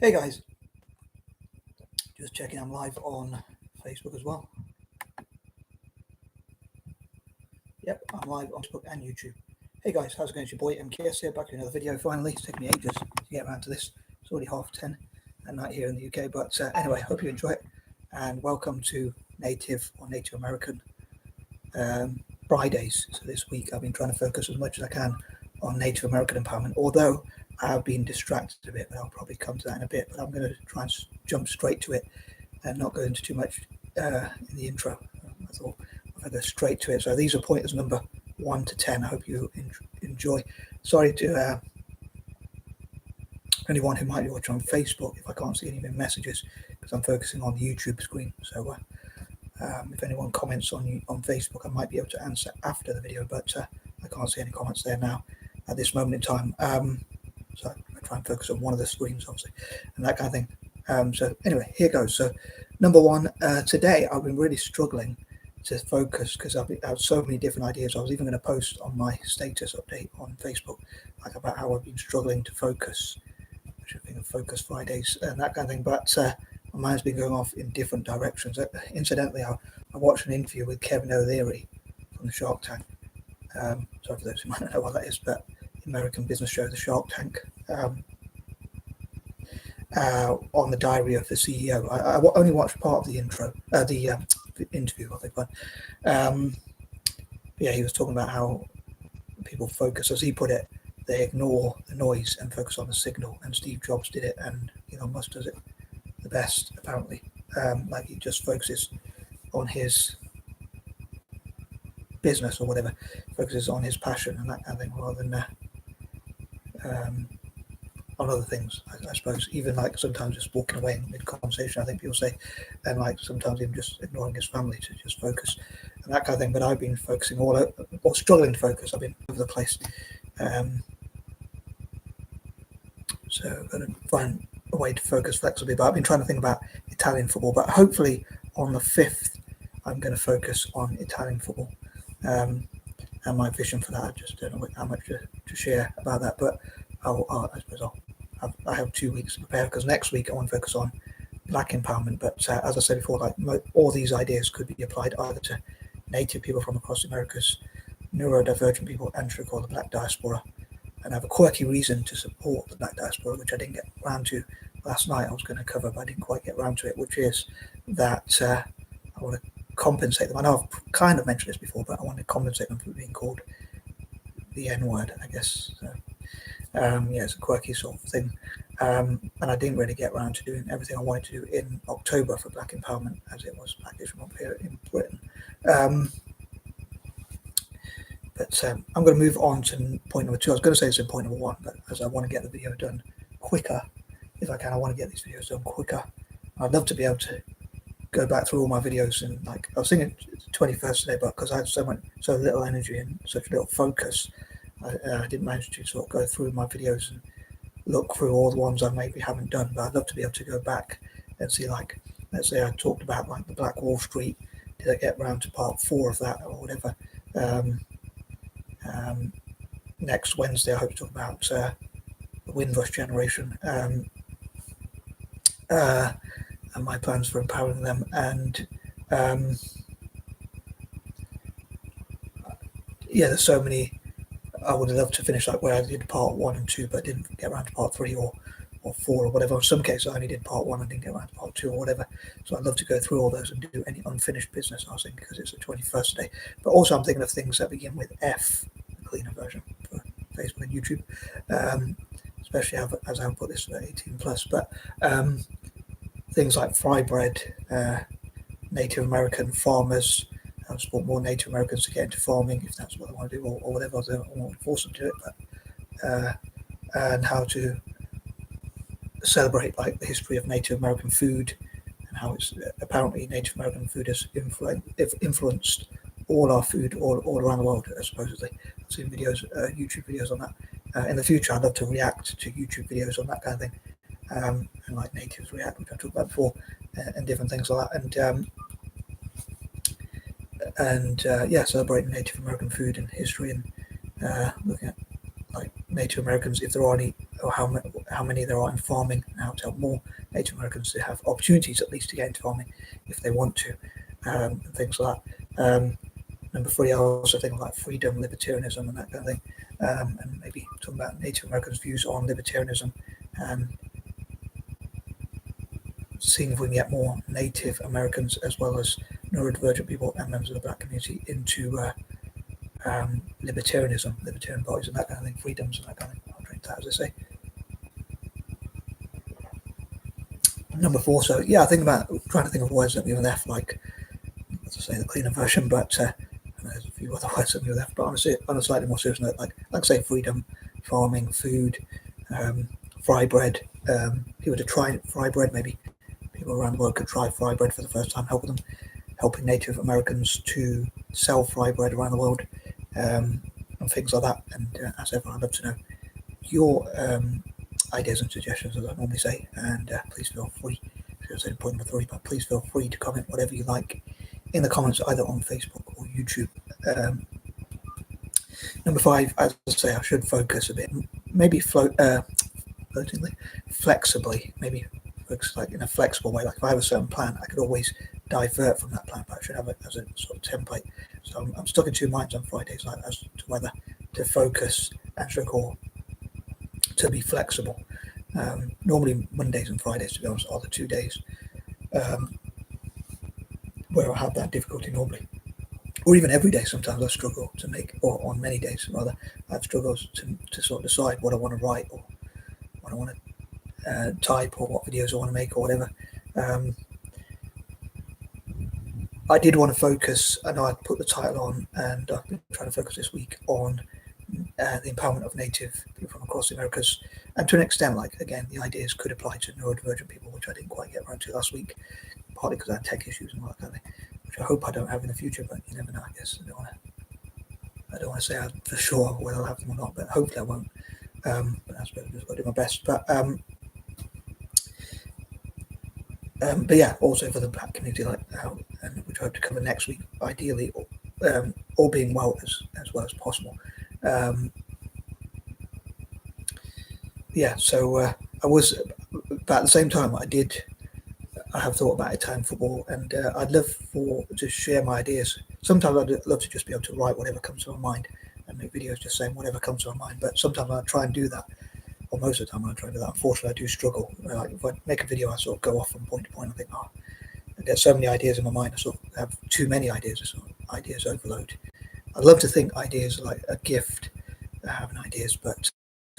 Hey guys, just checking I'm live on Facebook as well. Yep, I'm live on Facebook and YouTube. Hey guys, how's it going? It's your boy M.K.S here, back to another video finally. It's taken me ages to get around to this. It's already 10:30 at night here in the UK, but anyway, hope you enjoy it. And welcome to Native or Native American Fridays. So this week I've been trying to focus as much as I can on Native American empowerment, although I have been distracted a bit, but I'll probably come to that in a bit. But I'm going to try and jump straight to it and not go into too much in the intro. I thought I'll go straight to it. So these are pointers number 1 to 10. I hope you enjoy. Sorry to anyone who might be watching on Facebook if I can't see any of your messages, because I'm focusing on the YouTube screen. So if anyone comments on Facebook, I might be able to answer after the video, but I can't see any comments there now at this moment in time. So I try and focus on one of the screens, obviously, and that kind of thing. So anyway, here goes. So number 1, today I've been really struggling to focus because I've had so many different ideas. I was even going to post on my status update on Facebook, like about how I've been struggling to focus, which I think of Focus Fridays and that kind of thing. But my mind's been going off in different directions. Incidentally, I watched an interview with Kevin O'Leary from the Shark Tank. Sorry for those who might not know what that is, but the American business show, the Shark Tank. On the diary of the CEO. I only watched part of the interview, I think. But yeah, he was talking about how people focus, as he put it, they ignore the noise and focus on the signal. And Steve Jobs did it, and Elon Musk does it the best, apparently. Like he just focuses on his business or whatever, focuses on his passion and that kind of thing, rather than on other things, I suppose. Even like sometimes just walking away in mid-conversation, I think people say, and like sometimes even just ignoring his family to just focus and that kind of thing. But I've been focusing or struggling to focus. I've been over the place. So I'm going to find a way to focus flexibly. But I've been trying to think about Italian football. But hopefully on the 5th, I'm going to focus on Italian football. And my vision for that, I just don't know how much to share about that. But I suppose I have 2 weeks to prepare, because next week I want to focus on Black empowerment. But as I said before, like all these ideas could be applied either to Native people from across the Americas, neurodivergent people, and to call the Black diaspora. And I have a quirky reason to support the Black diaspora, which I didn't get around to last night. I was going to cover, but I didn't quite get around to it, which is that I want to compensate them. I know I've kind of mentioned this before, but I want to compensate them for being called the N-word, I guess. So, yeah, it's a quirky sort of thing. And I didn't really get around to doing everything I wanted to do in October for Black empowerment, as it was Black History Month here in Britain. But I'm going to move on to point number 2. I was going to say it's in point number 1, but as I want to get the video done quicker, if I can, I want to get these videos done quicker. I'd love to be able to go back through all my videos, and like I was thinking 21st today, but because I had so little energy and such little focus, I didn't manage to sort of go through my videos and look through all the ones I maybe haven't done. But I'd love to be able to go back and see, like, let's say I talked about like the Black Wall Street. Did I get around to part 4 of that or whatever? Next Wednesday I hope to talk about the Windrush generation and my plans for empowering them. And yeah, there's so many. I would have loved to finish like where I did part 1 and 2, but didn't get around to part 3 or 4 or whatever. In some cases, I only did part 1 and didn't get around to part 2 or whatever. So I'd love to go through all those and do any unfinished business, I was thinking, because it's the 21st today. But also I'm thinking of things that begin with F, the cleaner version for Facebook and YouTube, especially as I put this for 18 plus. But things like fry bread, Native American farmers. I support more Native Americans to get into farming if that's what they want to do, or whatever. I don't want to force them to do it, but and how to celebrate like the history of Native American food and how it's apparently Native American food has influenced all our food all around the world, supposedly. I've seen videos, YouTube videos on that. In the future, I'd love to react to YouTube videos on that kind of thing, and like natives react, which I talked about before, and different things like that. And yeah, celebrating Native American food and history, and looking at like Native Americans, if there are any, or how many there are in farming, and how to help more Native Americans to have opportunities at least to get into farming if they want to, and things like that. Number 3, I also think like freedom, libertarianism, and that kind of thing, and maybe talking about Native Americans' views on libertarianism, and seeing if we can get more Native Americans as well as neurodivergent people and members of the Black community into libertarianism, libertarian parties, and that kind of thing, freedoms and that kind of thing. I'll drink that, as I say. Number 4, so yeah, I think about trying to think of words that begin with F, like, as I say, the cleaner version, but there's a few other words that begin with F, but on a slightly more serious note, like say freedom, farming, food, fry bread, people to try fry bread, maybe people around the world could try fry bread for the first time, helping Native Americans to sell fry bread around the world, and things like that. And as ever, I'd love to know your ideas and suggestions, as I normally say, and please feel free, point number 3, but please feel free to comment whatever you like in the comments, either on Facebook or YouTube. Number 5, as I say, I should focus a bit, maybe floatingly, flexibly, maybe focus like in a flexible way. Like if I have a certain plan, I could always divert from that plan, but I should have it as a sort of template. So I'm stuck in 2 minds on Fridays, like as to whether to focus or to be flexible. Normally Mondays and Fridays, to be honest, are the 2 days where I have that difficulty normally, or even every day. Sometimes I struggle to make, or on many days rather, I have struggles to sort of decide what I want to write or what I want to type, or what videos I want to make, or whatever. I did want to focus, I know I put the title on, and I've been trying to focus this week on the empowerment of Native people from across the Americas, and to an extent, like, again, the ideas could apply to neurodivergent people, which I didn't quite get around to last week, partly because I had tech issues and all that kind of thing, which I hope I don't have in the future, but you never know, I guess. I don't want to say for sure whether I'll have them or not, but hopefully I won't. But I suppose I've just got to do my best. But yeah, also for the Black community, like and which I hope to cover next week, ideally, all being well as well as possible. Yeah, so I was, but at the same time, I have thought about Italian football, and I'd love to share my ideas. Sometimes I'd love to just be able to write whatever comes to my mind and make videos just saying whatever comes to my mind. But sometimes I try and do that, or most of the time I try and do that. Unfortunately, I do struggle. Like if I make a video, I sort of go off from point to point. I think, I get so many ideas in my mind. I sort of have too many ideas. Sort of ideas overload. I love to think ideas are like a gift, having ideas, but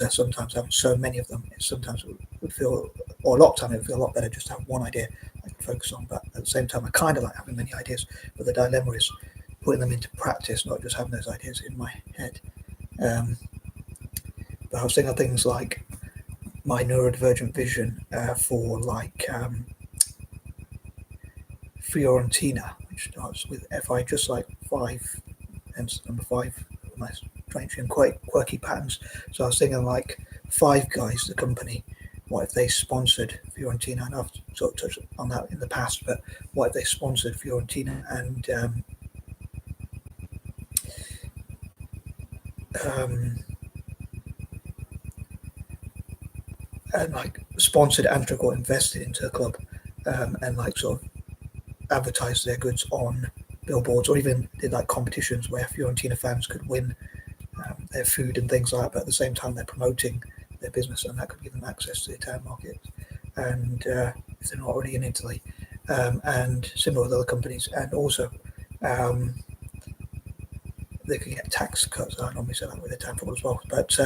sometimes having so many of them, sometimes it would feel, or a lot of time it would feel a lot better just to have one idea I can focus on. But at the same time, I kind of like having many ideas, but the dilemma is putting them into practice, not just having those ideas in my head. But I was thinking of things like my neurodivergent vision for like Fiorentina, which starts with FI, just like 5, hence number 5, nice, strange and quite quirky patterns. So I was thinking like Five Guys, the company, what if they sponsored Fiorentina? And I've sort of touched on that in the past, but what if they sponsored Fiorentina and like sponsored and or invested into a club, and like sort of advertised their goods on billboards, or even did like competitions where Fiorentina fans could win their food and things like that, but at the same time they're promoting their business, and that could give them access to the Italian market, and if they're not already in Italy, and similar with other companies, and also they could get tax cuts. I normally say that with Italian football as well, but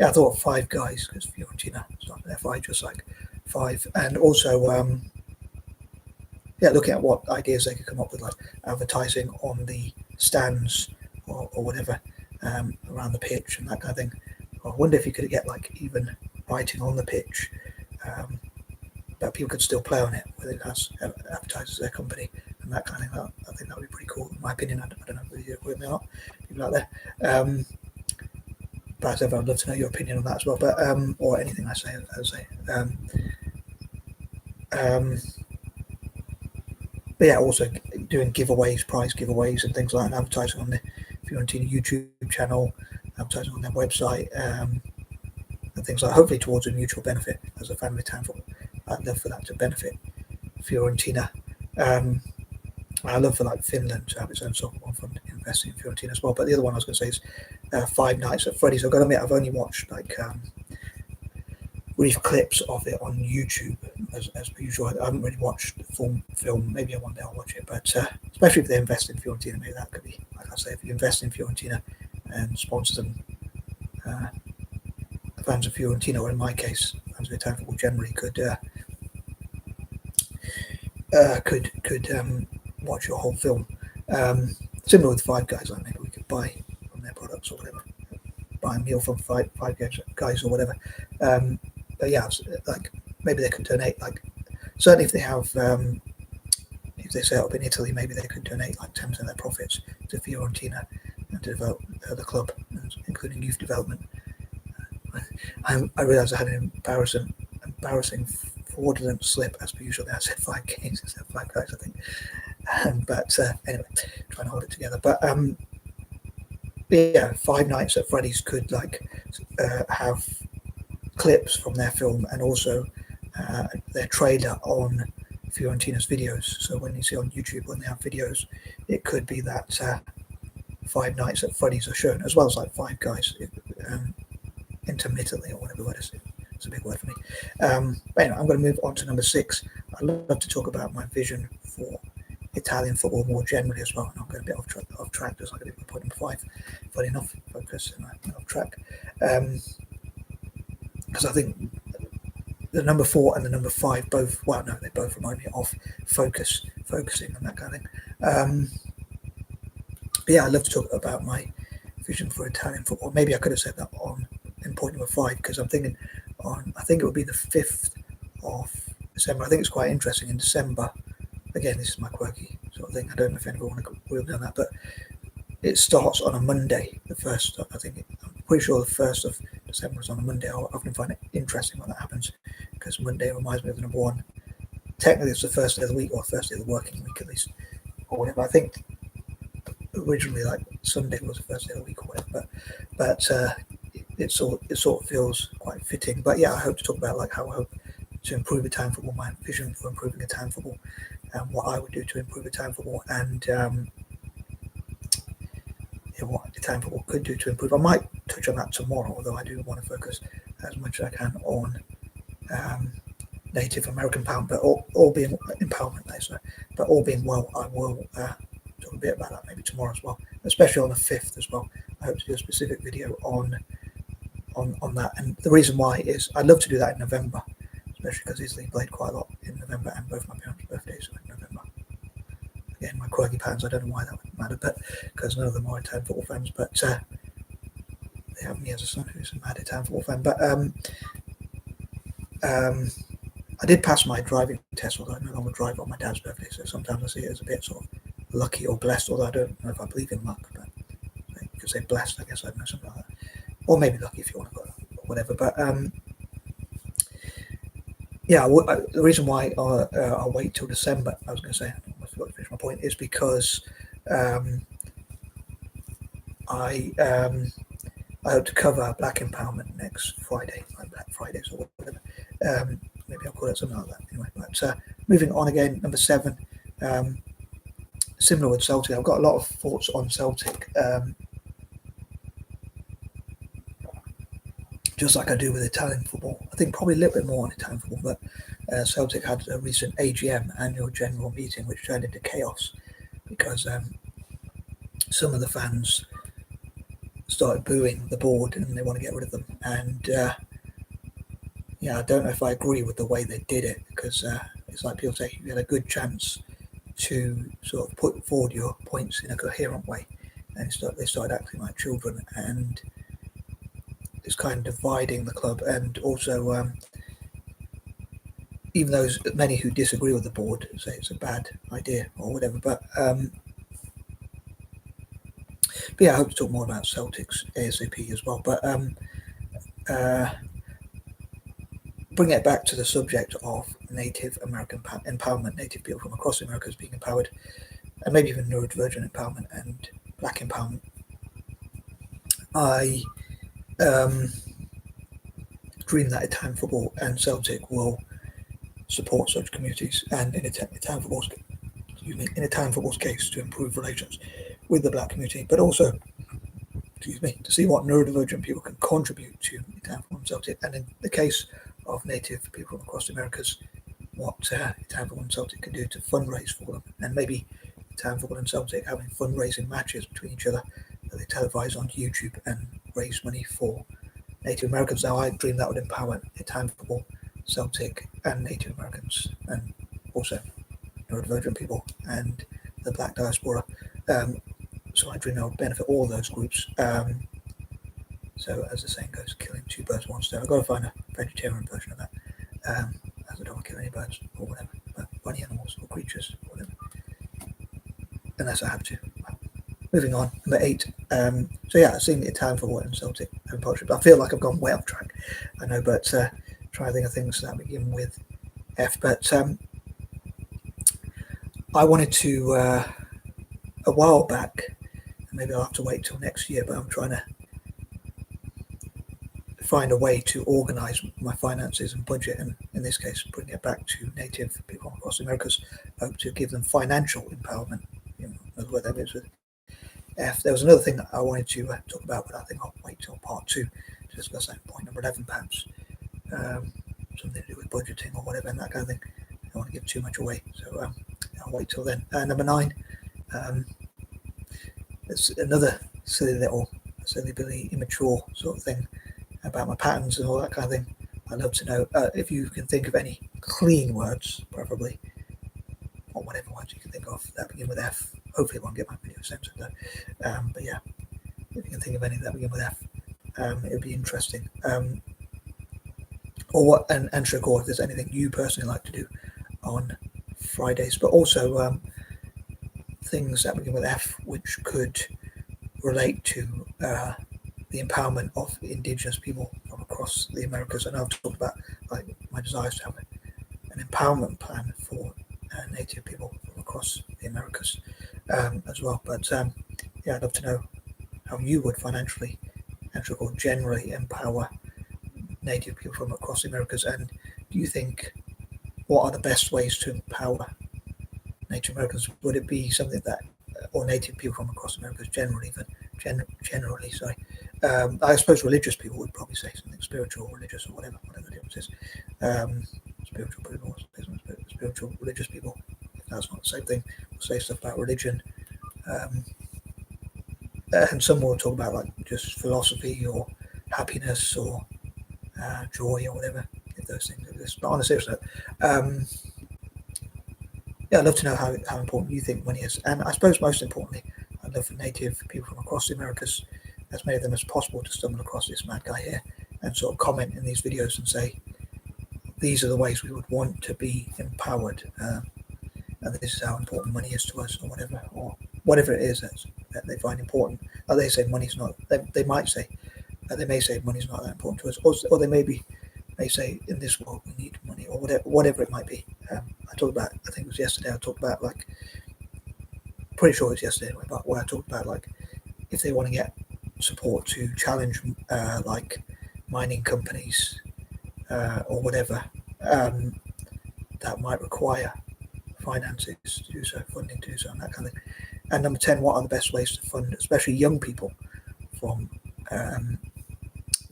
yeah, I thought Five Guys, because Fiorentina started with FI, just like 5, and also yeah, looking at what ideas they could come up with, like advertising on the stands or whatever, around the pitch and that kind of thing. I wonder if you could get like even writing on the pitch, but people could still play on it, whether it has advertises their company and that kind of thing. I think that would be pretty cool, in my opinion. I don't know whether you agree with me or not, people out there. But as ever, I'd love to know your opinion on that as well. But or anything I say, but yeah, also doing giveaways, prize giveaways and things like that, and advertising on the Fiorentina YouTube channel, advertising on their website, things like hopefully towards a mutual benefit as a fan of Italian football. I'd love for that to benefit Fiorentina. I love for like Finland to have its own soccer one fund investing in Fiorentina as well. But the other one I was going to say is Five Nights at Freddy's. I've got to admit, I've only watched like brief clips of it on YouTube as per usual. I haven't really watched the full film. Maybe one day I'll watch it. But especially if they invest in Fiorentina, maybe that could be, like I say, if you invest in Fiorentina and sponsor them, fans of Fiorentina, or in my case, fans of Italian football generally, could watch your whole film. Similar with Five Guys, like maybe we could buy from their products or whatever, buy a meal from Five Guys or whatever. But yeah, like maybe they could donate. Like certainly if they have, if they set up in Italy, maybe they could donate like 10% of their profits to Fiorentina and to develop the club, including youth development. I realised I had an embarrassing fraudulent slip as per usual. I said 5 games instead of 5 guys, I think. But anyway, trying to hold it together. But yeah, Five Nights at Freddy's could like have clips from their film and also their trailer on Fiorentina's videos. So when you see on YouTube when they have videos, it could be that Five Nights at Freddy's are shown, as well as like Five Guys, intermittently or whatever word is it. It's a big word for me. But anyway, I'm going to move on to number 6. I'd love to talk about my vision for Italian football more generally as well. And I'm going a bit off track, just like I did with point number 5. Funny enough, focus and I'm off track. Because I think the number 4 and the number 5 both, well, no, they both remind me of focusing and that kind of thing. But yeah, I'd love to talk about my vision for Italian football. Maybe I could have said that in point number 5, because I'm thinking I think it would be the 5th of December. I think it's quite interesting in December. Again, this is my quirky sort of thing. I don't know if anyone want to agree with me on that, but it starts on a Monday, the 1st. I'm pretty sure the 1st of December is on a Monday. I often find it interesting when that happens, because Monday reminds me of the number 1. Technically, it's the first day of the week, or first day of the working week at least, or whatever. I think originally, like Sunday was the first day of the week or whatever, but it sort of feels quite fitting. But yeah, I hope to talk about like how I hope to improve Italian football, my vision for improving Italian football, and what I would do to improve Italian football, and what Italian football could do to improve. I might touch on that tomorrow, although I do want to focus as much as I can on Native American empowerment, but all being empowerment, but all being well, I will talk a bit about that maybe tomorrow as well, especially on the 5th as well. I hope to do a specific video on that, and the reason why is I'd love to do that in November, especially because Italy played quite a lot in November, and both my parents' birthdays are in November. Again, my quirky patterns, I don't know why that would matter, but because none of them are Italian football fans, but they have me as a son who's a mad Italian football fan. But I did pass my driving test, although I no longer drive on my dad's birthday, so sometimes I see it as a bit sort of lucky or blessed, although I don't know if I believe in luck, but you could say blessed, I guess, I don't know, something like that. Or maybe lucky if you want to go, or whatever. But yeah, the reason why I'll wait till December, I was going to say, I forgot to finish my point, is because I hope to cover Black Empowerment next Friday, like Black Fridays or whatever. Maybe I'll call it something like that. Anyway, but moving on again, number 7. Similar with Celtic, I've got a lot of thoughts on Celtic. Just like I do with Italian football. I think probably a little bit more on Italian football, but Celtic had a recent AGM, annual general meeting, which turned into chaos because some of the fans started booing the board and they want to get rid of them. And yeah, I don't know if I agree with the way they did it, because it's like people say you had a good chance to sort of put forward your points in a coherent way, and they started acting like children, and it's kind of dividing the club. And also, even those many who disagree with the board say it's a bad idea or whatever, but yeah, I hope to talk more about Celtics ASAP as well. But bring it back to the subject of Native American empowerment, Native people from across the Americas being empowered, and maybe even neurodivergent empowerment and Black empowerment. I dream that Italian football and Celtic will support such communities, and in Italian football's case, to improve relations with the black community, but also, to see what neurodivergent people can contribute to Italian football and Celtic, and in the case of native people from across the Americas, what Italian football and Celtic can do to fundraise for them, and maybe Italian football and Celtic having fundraising matches between each other that they televise on YouTube and raise money for Native Americans. Now, I dream that would empower Italian football, Celtic, and Native Americans, and also neurodivergent people and the black diaspora. So I dream that would benefit all those groups. So, as the saying goes, killing two birds with one stone. I've got to find a vegetarian version of that, as I don't want to kill any birds or whatever, but any animals or creatures, or whatever, unless I have to. Moving on, number 8. So yeah, I've seen the Italian football and Celtic and poetry, but I feel like I've gone way off track. I know, but try to think of things that begin with F. But I wanted to, a while back, maybe I'll have to wait till next year, but I'm trying to find a way to organise my finances and budget, and in this case, bring it back to native people across the Americas. Hope to give them financial empowerment. That's what that is with F. There was another thing that I wanted to talk about, but I think I'll wait till part 2 to discuss that. Point number 11, perhaps. Something to do with budgeting or whatever, and that kind of thing. I don't want to give too much away, so I'll wait till then. Number 9. It's another silly, immature sort of thing about my patterns and all that kind of thing. I'd love to know if you can think of any clean words, preferably, or whatever words you can think of that begin with F. Hopefully, it won't get my video censored though. But yeah, if you can think of any that begin with F, it would be interesting. Or what, and Sugar, if there's anything you personally like to do on Fridays, but also things that begin with F, which could relate to the empowerment of Indigenous people from across the Americas. And I've talked about like my desires to have an empowerment plan for Native people from across the Americas as well. But yeah, I'd love to know how you would financially and generally empower Native people from across the Americas. And do you think, what are the best ways to empower Native Americans? Would it be something that, or Native people from across America generally, I suppose religious people would probably say something spiritual, religious, or whatever the difference is. Spiritual, religious people, if that's not the same thing, will say stuff about religion. And some will talk about like just philosophy or happiness or joy or whatever, if those things exist. But on a serious note, yeah, I'd love to know how important you think money is. And I suppose most importantly, I'd love for Native people from across the Americas, as many of them as possible, to stumble across this mad guy here and sort of comment in these videos and say, these are the ways we would want to be empowered, and this is how important money is to us, or whatever it is that they find important. They say money's not, they may say money's not that important to us, or they may say in this world we need money, or whatever it might be. I talked about, I think it was yesterday, I talked about like, pretty sure it was yesterday, but where I talked about like, if they want to get support to challenge like mining companies or whatever, that might require finances to do so, funding to do so, and that kind of thing. And number 10, what are the best ways to fund, especially young people from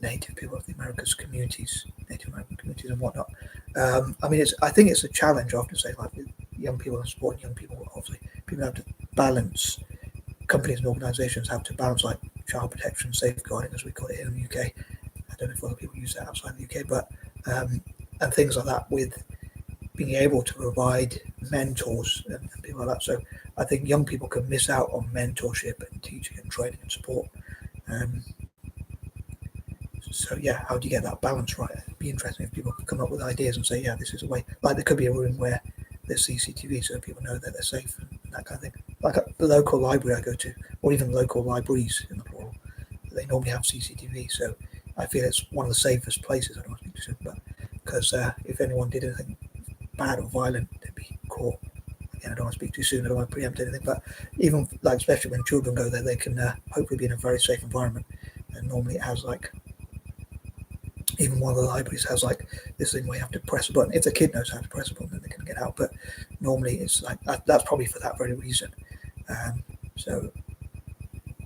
Native people of the Americas communities, Native American communities and whatnot. I mean, I think it's a challenge. I often say, like, with young people and supporting young people, obviously, people have to balance, companies and organisations have to balance, like, child protection, safeguarding, as we call it here in the UK. I don't know if other people use that outside the UK, but, and things like that, with being able to provide mentors and people like that. So I think young people can miss out on mentorship and teaching and training and support. So yeah, how do you get that balance right? It'd be interesting if people could come up with ideas and say, yeah, this is a way. Like, there could be a room where there's CCTV so people know that they're safe and that kind of thing. Like the local library I go to, or even local libraries in the plural, they normally have CCTV. So I feel it's one of the safest places. I don't want to speak too soon, but because if anyone did anything bad or violent, they'd be caught. Again, I don't want to speak too soon. I don't want to preempt anything, but even like, especially when children go there, they can hopefully be in a very safe environment. And normally it has like, even one of the libraries has like this thing where you have to press a button. If the kid knows how to press a button, then they can get out. But normally it's like that's probably for that very reason. So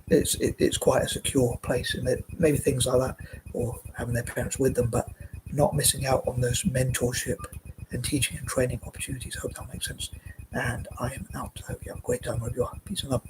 it's quite a secure place, and maybe things like that, or having their parents with them, but not missing out on those mentorship and teaching and training opportunities. I hope that makes sense. And I am out. I hope you have a great time wherever you are. Peace and love.